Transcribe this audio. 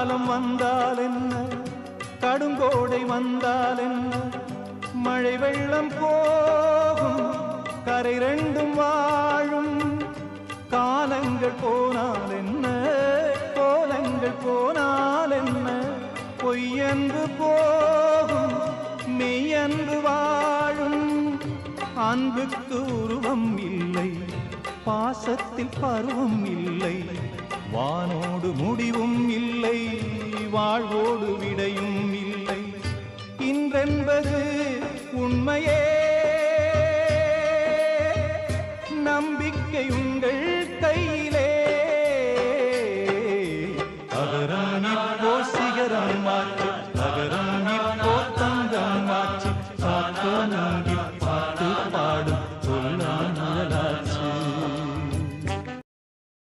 காலம் வந்தால் என்ன, கடுங்கோடை வந்தால் என்ன, மழை வெள்ளம் போகும், கரை ரெண்டும் வாழும். காலங்கள் போனால் என்ன, கோலங்கள் போனால் என்ன, பொய்யன்று போகும், மெய்யன்று வாழும். அன்புக்கு உருவம் இல்லை, பாசத்தில் பருவம் இல்லை, வானோடு முடிவும் இல்லை, வாழ்வோடு விடையும் இல்லை. இன்றென்பது உண்மையே, நம்பிக்கை உங்கள்